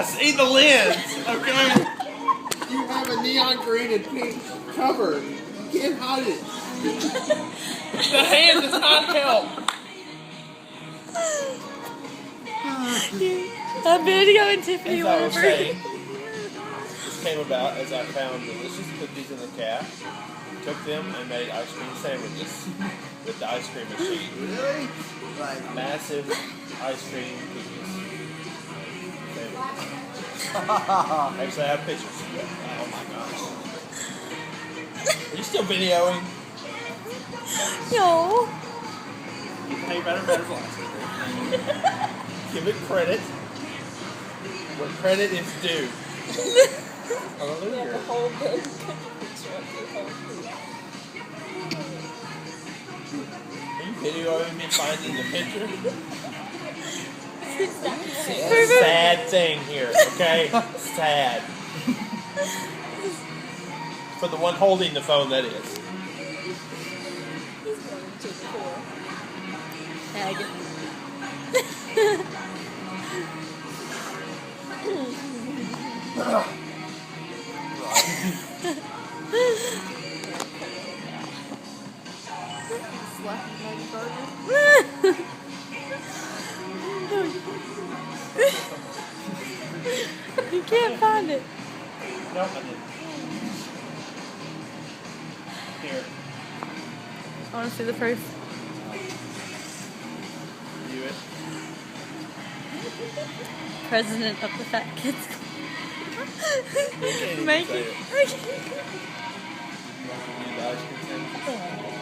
see the lens, okay? You have a neon green and pink cover. You can't hide it. The hand does not help. Video and Tiffany As were I was over. saying, this came about as I found delicious cookies in the cab, took them and made ice cream sandwiches with the ice cream machine. Really? Like, Massive ice cream cookies. Sandwiches. Actually, I have pictures. Oh my gosh. Are you still videoing? No. Hey, better blast. Give it credit where credit is due. Hallelujah. Are you videoing me finding the picture? It's a sad thing here, okay? Sad. For the one holding the phone, that is. Egg. You can't find it. Nope, I didn't. Here, I want to see the proof. view it. President of the Fat Kids Club. Can't even Make say it. it. Need the ice cream sandwich.